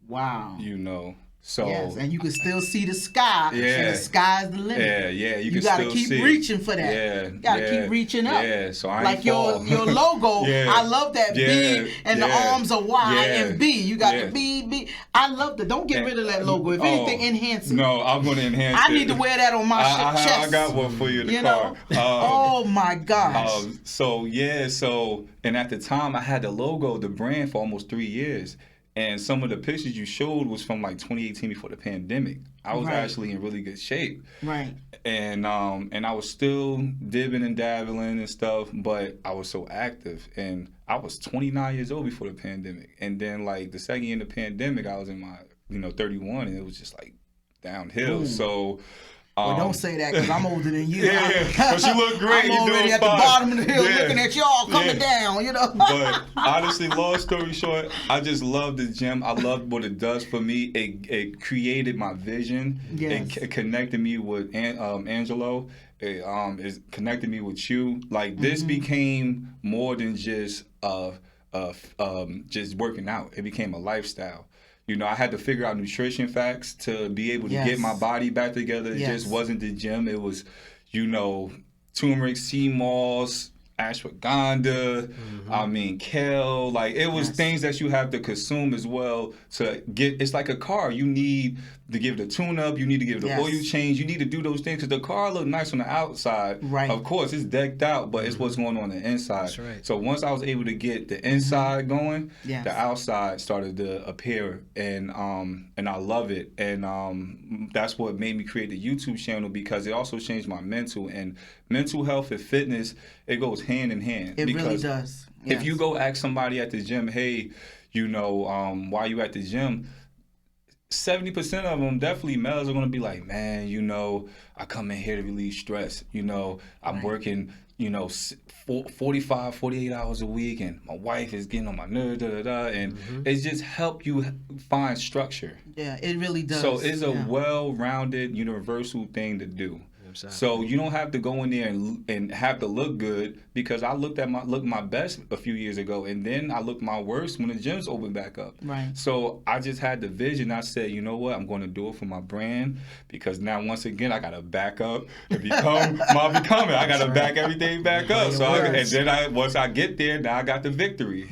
Speaker 1: Wow.
Speaker 2: You know. So
Speaker 1: yes, and you can still see the sky.
Speaker 2: Yeah.
Speaker 1: And the sky's the limit.
Speaker 2: Yeah.
Speaker 1: You gotta keep reaching for that.
Speaker 2: Yeah.
Speaker 1: You gotta keep reaching up.
Speaker 2: Yeah. So I
Speaker 1: like
Speaker 2: ain't fall.
Speaker 1: your logo. I love that B and the arms are Y and B. You got the B. I love that. Don't get rid of that logo. If anything, enhance it.
Speaker 2: No, I'm gonna enhance it.
Speaker 1: I need to wear that on my chest.
Speaker 2: I got one for you in the car.
Speaker 1: Oh my gosh.
Speaker 2: So and at the time I had the logo, the brand for almost 3 years. And some of the pictures you showed was from like 2018 before the pandemic. I was actually in really good shape.
Speaker 1: Right.
Speaker 2: And I was still dibbing and dabbling and stuff, but I was so active. And I was 29 years old before the pandemic. And then like the second year of the pandemic, I was in my 31, and it was just like downhill.
Speaker 1: Ooh.
Speaker 2: So
Speaker 1: well, don't say that because I'm older than you.
Speaker 2: But you look great.
Speaker 1: I'm
Speaker 2: You're
Speaker 1: already
Speaker 2: doing
Speaker 1: at
Speaker 2: fine.
Speaker 1: the bottom of the hill looking at y'all coming down, you know.
Speaker 2: But honestly, long story short, I just love the gym. I love what it does for me. It created my vision.
Speaker 1: Yes.
Speaker 2: It connected me with Angelo. It connected me with you. Like this became more than just working out. It became a lifestyle. You know, I had to figure out nutrition facts to be able to get my body back together. It just wasn't the gym. It was, turmeric, sea moss, ashwagandha, kale. Like, it was things that you have to consume as well to get. It's like a car. You need to give it a tune-up. You need to give it an oil change. You need to do those things because the car look nice on the outside.
Speaker 1: Right.
Speaker 2: Of course, it's decked out, but it's what's going on the inside.
Speaker 3: That's right.
Speaker 2: So once I was able to get the inside going,
Speaker 1: Yes.
Speaker 2: the outside started to appear, and I love it. And that's what made me create the YouTube channel, because it also changed my mental. And mental health and fitness, it goes hand in hand.
Speaker 1: It
Speaker 2: because
Speaker 1: really does. Yes.
Speaker 2: If you go ask somebody at the gym, hey, why you at the gym? 70% of them, definitely males, are going to be like, man, I come in here to relieve stress. I'm working, 45, 48 hours a week, and my wife is getting on my nerves, and it just help you find structure.
Speaker 1: Yeah, it really does.
Speaker 2: So it's a well-rounded, universal thing to do. So you don't have to go in there and have to look good, because I looked my best a few years ago, and then I looked my worst when the gyms opened back up.
Speaker 1: Right.
Speaker 2: So I just had the vision. I said, you know what, I'm going to do it for my brand, because now once again I got to back up and become my becoming. I got to back everything back up. So once I get there, now I got the victory.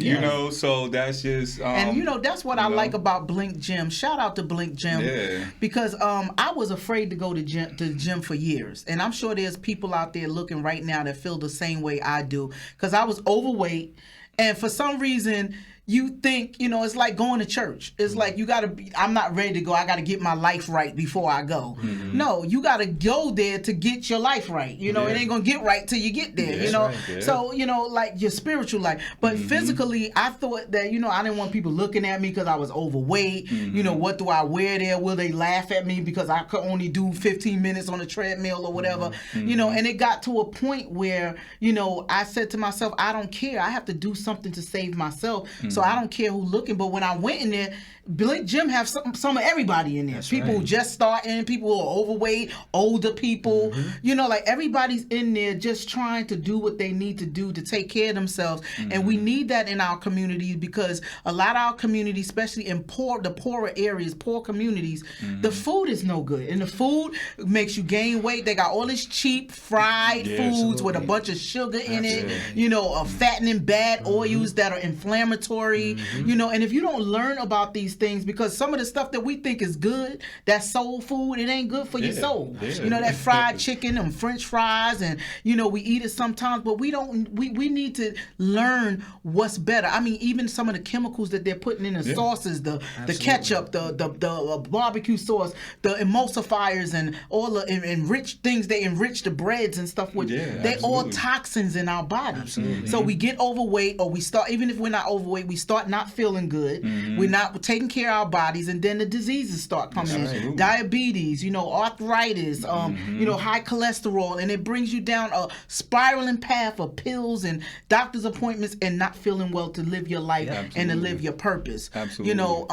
Speaker 2: So that's just
Speaker 1: and that's what I like about Blink Gym. Shout out to Blink Gym, because I was afraid to go to the gym for years. And I'm sure there's people out there looking right now that feel the same way I do, because I was overweight, and for some reason, you think, you know, it's like going to church. It's like you got to be, I'm not ready to go. I got to get my life right before I go. No, you got to go there to get your life right. You know, it ain't going to get right till you get there, you know. So, you know, like your spiritual life. But physically, I thought that, you know, I didn't want people looking at me because I was overweight. You know, what do I wear there? Will they laugh at me because I could only do 15 minutes on a treadmill or whatever? You know, and it got to a point where, you know, I said to myself, I don't care. I have to do something to save myself. So I don't care who's looking. But when I went in there, Blink Gym have some of everybody in there. People who just starting, people who are overweight, older people. You know, like everybody's in there just trying to do what they need to do to take care of themselves. And we need that in our communities because a lot of our communities, especially in the poorer areas, poor communities, the food is no good. And the food makes you gain weight. They got all this cheap fried foods with a bunch of sugar in it, you know, fattening bad oils that are inflammatory, you know. And if you don't learn about these things, because some of the stuff that we think is good, that soul food, it ain't good for your soul. You know, that fried chicken and French fries, and you know, we eat it sometimes, but we don't. We need to learn what's better. I mean, even some of the chemicals that they're putting in the sauces, the ketchup, the barbecue sauce, the emulsifiers, and all the enriched things they enrich the breads and stuff with. They all toxins in our bodies. So we get overweight, or we start, even if we're not overweight, we start not feeling good. We're not taking care of our bodies, and then the diseases start coming in. Diabetes, you know, arthritis, you know, high cholesterol, and it brings you down a spiraling path of pills and doctor's appointments and not feeling well to live your life and to live your purpose. You know,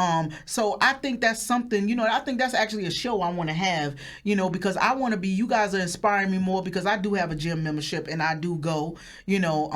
Speaker 1: so I think that's something, you know, I think that's actually a show I want to have, you know, because I want to be, you guys are inspiring me more because I do have a gym membership and I do go, you know,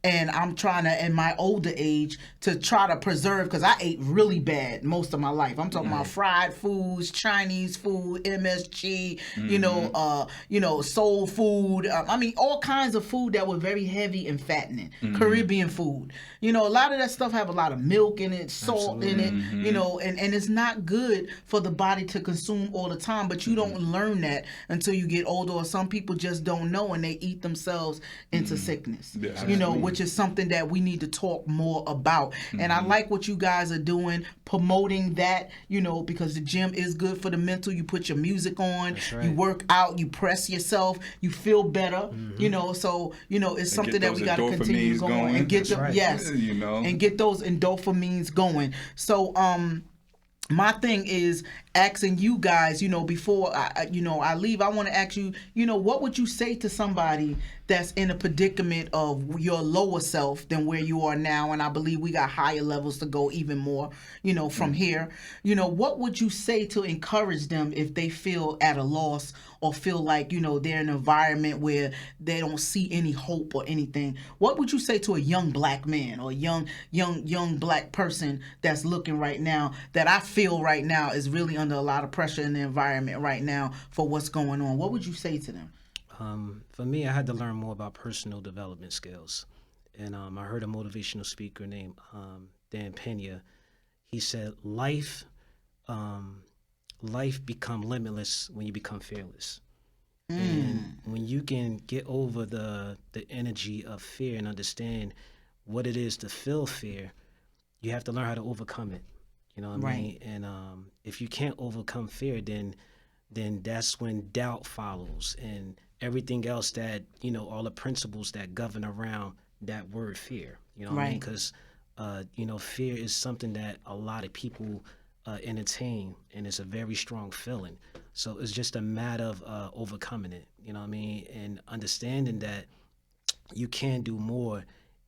Speaker 1: and I'm trying to, in my older age, to try to preserve, because I ate really bad most of my life. I'm talking about fried foods, Chinese food, MSG, you know, soul food. I mean, all kinds of food that were very heavy and fattening. Caribbean food. You know, a lot of that stuff have a lot of milk in it, salt in it, you know, and it's not good for the body to consume all the time, but you don't learn that until you get older, or some people just don't know and they eat themselves into sickness, you know, which is something that we need to talk more about. And I like what you guys are doing, promoting that, you know, because the gym is good for the mental. You put your music on, you work out, you press yourself, you feel better, you know, so, you know, it's something that we got to continue going and get them, you know, and get those endorphins going. So, my thing is asking you guys, you know, before I leave, I want to ask you, you know, what would you say to somebody that's in a predicament of your lower self than where you are now? And I believe we got higher levels to go even more, you know, from here. You know, what would you say to encourage them if they feel at a loss or feel like, you know, they're in an environment where they don't see any hope or anything? What would you say to a young black man or young black person that's looking right now, that I feel right now is really under a lot of pressure in the environment right now for what's going on? What would you say to them?
Speaker 3: For me, I had to learn more about personal development skills. And I heard a motivational speaker named Dan Pena. He said, life become limitless when you become fearless. And when you can get over the energy of fear and understand what it is to feel fear, you have to learn how to overcome it. You know what I mean? And if you can't overcome fear, then that's when doubt follows and everything else that, you know, all the principles that govern around that word fear. You know what I mean? Because, you know, fear is something that a lot of people entertain, and it's a very strong feeling. So it's just a matter of overcoming it, you know what I mean? And understanding that you can do more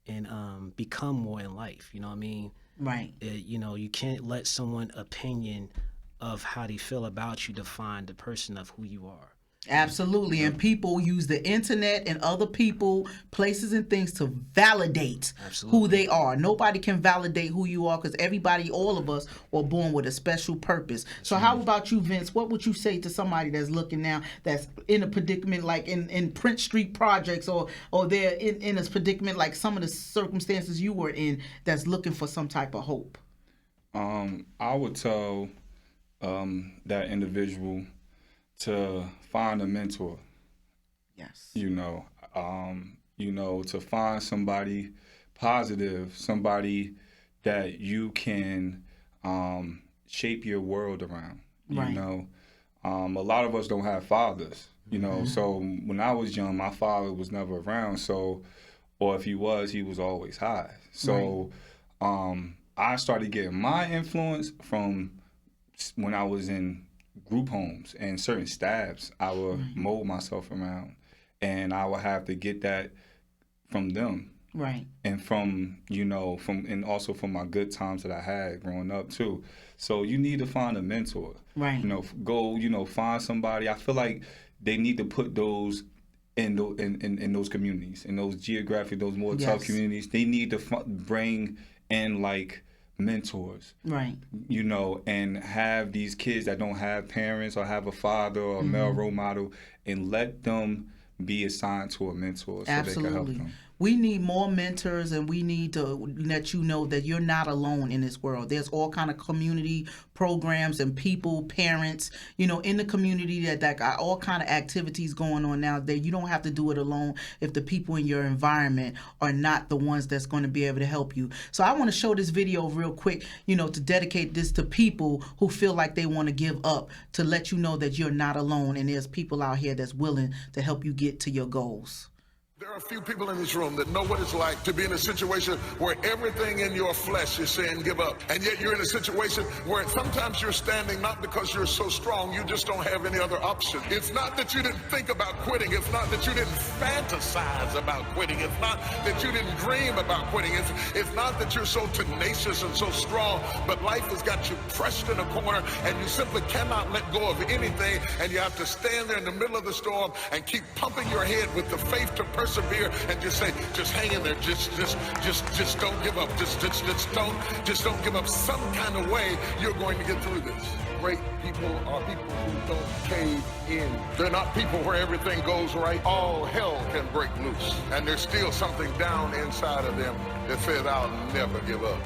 Speaker 3: and become more in life, you know what I mean? You know, you can't let someone's opinion of how they feel about you define the person of who you are.
Speaker 1: Absolutely. And people use the internet and other people, places and things to validate who they are. Nobody can validate who you are, because everybody, all of us, were born with a special purpose. So how about you, Vince? What would you say to somebody that's looking now, that's in a predicament like in Prince Street projects, or they're in a predicament like some of the circumstances you were in, that's looking for some type of hope?
Speaker 2: I would tell that individual to find a mentor. You know, to find somebody positive, somebody that you can shape your world around. You
Speaker 1: Right.
Speaker 2: know, a lot of us don't have fathers. You know, so when I was young, my father was never around. So, or if he was always high. So, I started getting my influence from when I was in group homes and certain stabs. I would mold myself around, and I would have to get that from them.
Speaker 1: Right.
Speaker 2: And from, you know, and also from my good times that I had growing up too. So you need to find a mentor.
Speaker 1: Right.
Speaker 2: You know, go, you know, find somebody. I feel like they need to put those in those communities, in those geographic, those more tough
Speaker 1: Yes.
Speaker 2: communities. They need to bring in like mentors.
Speaker 1: Right.
Speaker 2: You know, and have these kids that don't have parents or have a father or a male role model, and let them be assigned to a mentor so they can help
Speaker 1: Absolutely.
Speaker 2: them.
Speaker 1: We need more mentors, and we need to let you know that you're not alone in this world. There's all kind of community programs and people, parents, you know, in the community that got all kind of activities going on now. That you don't have to do it alone if the people in your environment are not the ones that's going to be able to help you. So I want to show this video real quick, you know, to dedicate this to people who feel like they want to give up, to let you know that you're not alone, and there's people out here that's willing to help you get to your goals.
Speaker 4: There are a few people in this room that know what it's like to be in a situation where everything in your flesh is saying give up. And yet you're in a situation where sometimes you're standing not because you're so strong, you just don't have any other option. It's not that you didn't think about quitting. It's not that you didn't fantasize about quitting. It's not that you didn't dream about quitting. It's not that you're so tenacious and so strong, but life has got you pressed in a corner and you simply cannot let go of anything, and you have to stand there in the middle of the storm and keep pumping your head with the faith to persevere and just say, just hang in there, just don't give up, just don't give up. Some kind of way you're going to get through this. Great people are people who don't cave in. They're not people where everything goes right. All hell can break loose, and there's still something down inside of them that says, I'll never give up.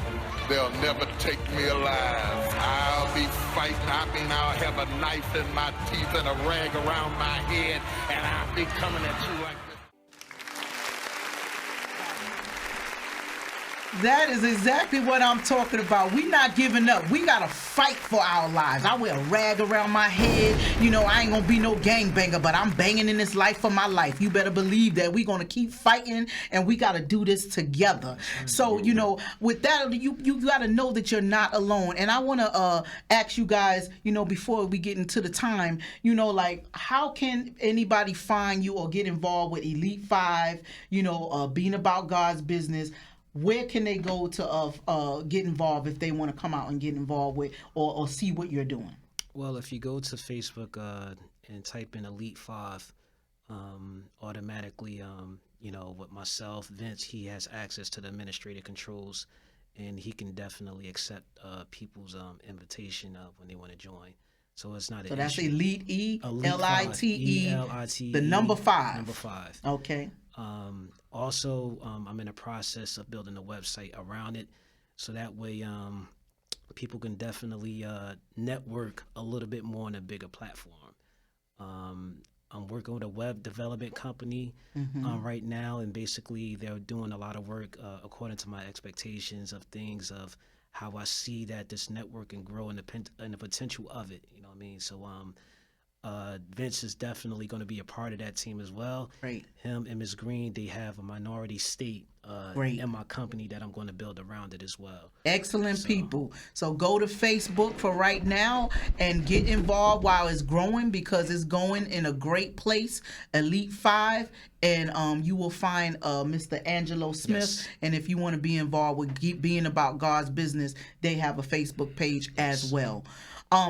Speaker 4: They'll never take me alive. I'll be fighting. I'll have a knife in my teeth and a rag around my head, and I'll be coming at you like this.
Speaker 1: That is exactly what I'm talking about. We not giving up. We got to fight for our lives. I wear a rag around my head. You know, I ain't going to be no gangbanger, but I'm banging in this life for my life. You better believe that we're going to keep fighting, and we got to do this together. So, you know, with that, you got to know that you're not alone. And I want to ask you guys, you know, before we get into the time, you know, like, how can anybody find you or get involved with Elite 5, you know, being about God's business? Where can they go to get involved if they want to come out and get involved with or see what you're doing?
Speaker 3: Well, if you go to Facebook and type in Elite 5, automatically, you know, with myself, Vince, he has access to the administrative controls, and he can definitely accept people's invitation when they want to join. So it's not an
Speaker 1: So that's
Speaker 3: issue.
Speaker 1: Elite
Speaker 3: Elite
Speaker 1: Elite,
Speaker 3: Elite,
Speaker 1: the number 5.
Speaker 3: Number 5.
Speaker 1: Okay.
Speaker 3: Also, I'm in the process of building a website around it, so that way people can definitely network a little bit more on a bigger platform. I'm working with a web development company right now, and basically they're doing a lot of work according to my expectations of things of how I see that this network can grow and the potential of it. You know what I mean? So Vince is definitely going to be a part of that team as well.
Speaker 1: Great.
Speaker 3: Him and Ms. Green, they have a minority stake
Speaker 1: Great.
Speaker 3: in my company that I'm going to build around it as well.
Speaker 1: Excellent people. So go to Facebook for right now and get involved while it's growing, because it's going in a great place. Elite 5, and you will find Mr. Angelo Smith.
Speaker 3: Yes.
Speaker 1: And if you want to be involved with being about God's business, they have a Facebook page as well.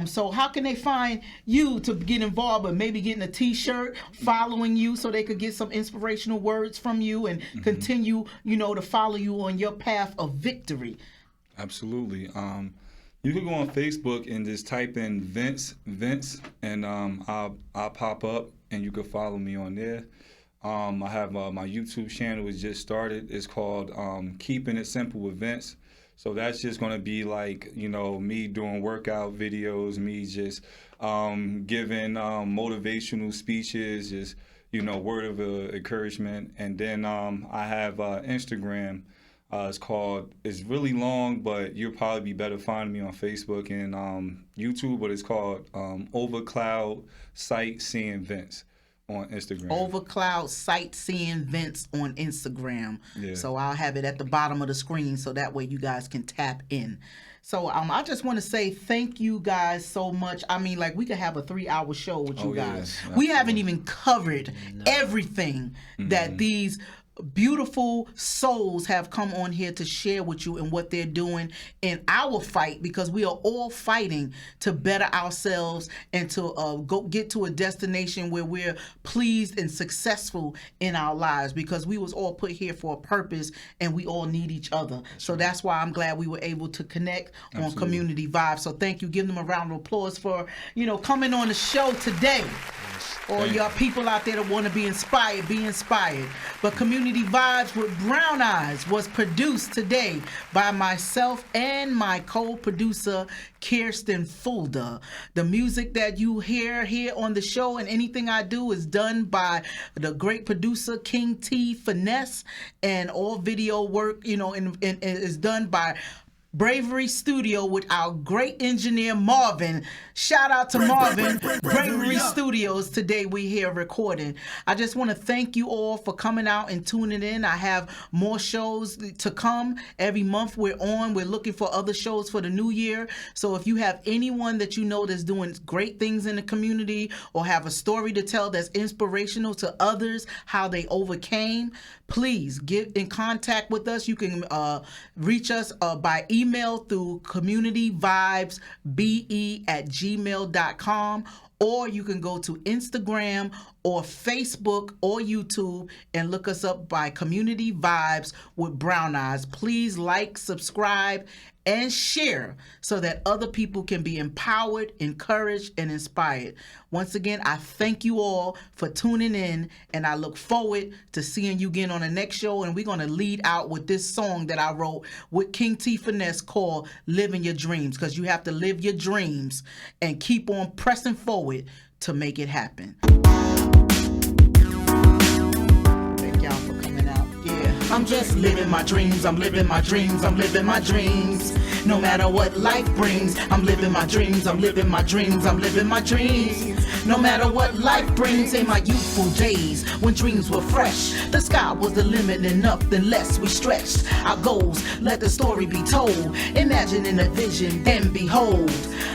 Speaker 1: So how can they find you to get involved, but maybe getting a t-shirt, following you so they could get some inspirational words from you and continue, you know, to follow you on your path of victory?
Speaker 2: Absolutely. You can go on Facebook and just type in Vince, and I'll pop up, and you can follow me on there. I have my YouTube channel is just started. It's called Keeping It Simple with Vince. So that's just going to be like, you know, me doing workout videos, me just giving motivational speeches, just, you know, word of encouragement. And then I have Instagram. It's really long, but you'll probably be better finding me on Facebook and YouTube, but it's called Overcloud Sightseeing Vince on Instagram.
Speaker 1: Overcloud Sightseeing Vince on Instagram.
Speaker 2: Yeah.
Speaker 1: So I'll have it at the bottom of the screen so that way you guys can tap in. So I just want to say thank you guys so much. I mean, like, we could have a 3-hour show with you guys.
Speaker 2: Yeah,
Speaker 1: we haven't even covered everything that these beautiful souls have come on here to share with you and what they're doing in our fight, because we are all fighting to better ourselves and to go get to a destination where we're pleased and successful in our lives, because we was all put here for a purpose and we all need each other. So that's why I'm glad we were able to connect on Community Vibes. So thank you. Give them a round of applause for, coming on the show today. Or y'all people out there that want to be inspired, be inspired. But Community Vibes with BrownEyes was produced today by myself and my co-producer, Kirsten Fulda. The music that you hear here on the show and anything I do is done by the great producer, King T Finesse, and all video work, and is done by Bravery Studio with our great engineer Marvin. Shout out to Marvin. Bravery Studios. Today we here recording. I just want to thank you all for coming out and tuning in. I have more shows to come every month. We're looking for other shows for the new year. So if you have anyone that you know that's doing great things in the community or have a story to tell that's inspirational to others, how they overcame, please get in contact with us. You can reach us by email through communityvibesbe@gmail.com, or you can go to Instagram or Facebook or YouTube and look us up by Community Vibes with BrownEyes. Please like, subscribe, and share so that other people can be empowered, encouraged, and inspired. Once again, I thank you all for tuning in, and I look forward to seeing you again on the next show. And we're going to lead out with this song that I wrote with King T Finesse called Living Your Dreams, because you have to live your dreams and keep on pressing forward to make it happen. Thank y'all for coming out. Yeah, I'm just living my dreams. I'm living my dreams. I'm living my dreams. No matter what life brings, I'm living my dreams. I'm living my dreams. I'm living my dreams. No matter what life brings. In my youthful days, when dreams were fresh, the sky was the limit and nothing less. We stretched our goals, let the story be told. Imagining a vision, then behold,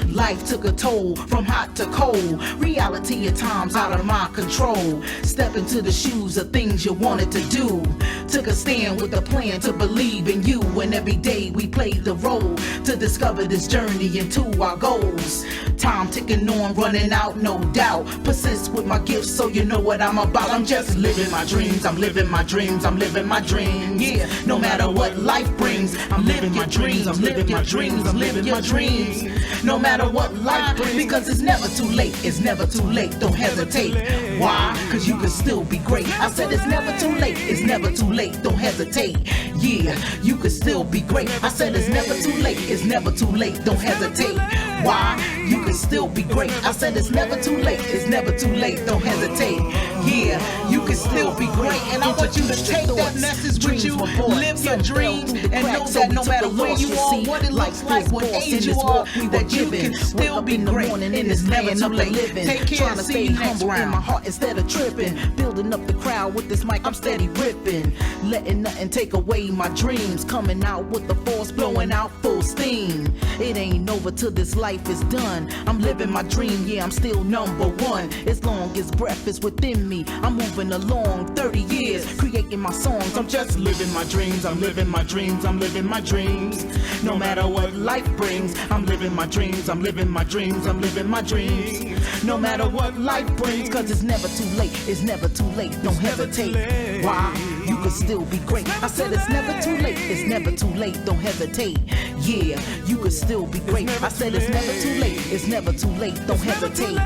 Speaker 1: life took a toll from hot to cold. Reality at times out of my control. Step into the shoes of things you wanted to do. Took a stand with a plan to believe in you. And every day we played the role to discover this journey into our goals. Time ticking on, running out, no doubt. Persist with my gifts so you know what I'm about. I'm just living my dreams. I'm living my dreams. I'm living my dreams. Yeah, no matter what life brings, I'm living my dreams. I'm living my dreams. I'm living my dreams. No matter what life brings, because it's never too late. It's never too late. Don't hesitate. Why? Because you can still be great. I said it's never too late. It's never too late. Don't hesitate. Yeah, you can still be great. I said it's never too late. It's never too late. Don't hesitate. Why? You can still be great. I said it's never too late. It's never too late. Don't hesitate. Yeah, you can still be great. And I want you to take that message with you. Live your dreams and know that no matter where you are, what it looks like, what age you are, that you can still be great. And it's never too late. Take care and see you next round.
Speaker 5: In my heart instead of tripping, building up the crowd with this mic, I'm steady ripping. Letting nothing take away my dreams. Coming out with the force, blowing out full steam. It ain't over till this life is done. I'm living my dream, yeah, I'm still number one. As long as breath is within me, I'm moving along 30 years, creating my songs. I'm just living my dreams. I'm living my dreams. I'm living my dreams. No matter what life brings, I'm living my dreams. I'm living my dreams. I'm living my dreams. No matter what life brings, cause it's never too late. It's never too late. Don't hesitate. Why? You could still be great. I said it's never too late. It's never too late. Don't hesitate. Yeah, you could still be great. I said it's never too late. It's never too late. Don't hesitate.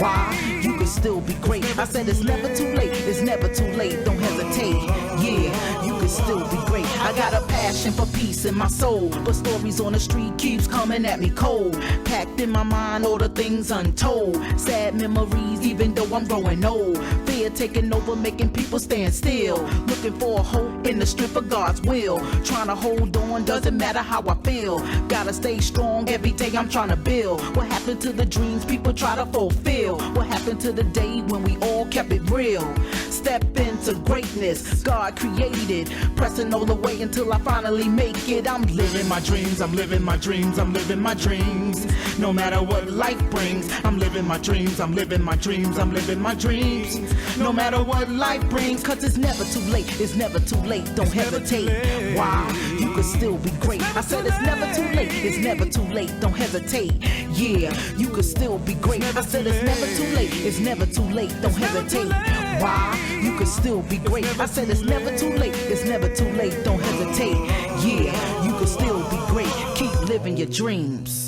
Speaker 5: Why? You could still be great. I said it's never too late. It's never too late. Don't hesitate. Yeah, you could still be great. I got a passion for peace in my soul, but stories on the street keeps coming at me cold. Packed in my mind all the things untold. Sad memories even though I'm growing old. Fear here taking over, making people stand still. Looking for a hope in the strength of God's will. Trying to hold on, doesn't matter how I feel. Gotta stay strong, every day I'm trying to build. What happened to the dreams people try to fulfill? What happened to the day when we all kept it real? Step into greatness God created, pressing all the way until I finally make it. I'm living my dreams, I'm living my dreams, I'm living my dreams. No matter what life brings, I'm living my dreams, I'm living my dreams, I'm living my dreams. No matter what life brings, cause it's never too late, it's never too late, don't hesitate. Why? You could still be great. I said it's never too late, it's never too late, don't hesitate. Yeah, you could still be great. I said it's never too late, it's never too late, don't hesitate. Why? You could still be great. I said it's never too late, it's never too late, don't hesitate. Yeah, you could still be great, keep living your dreams.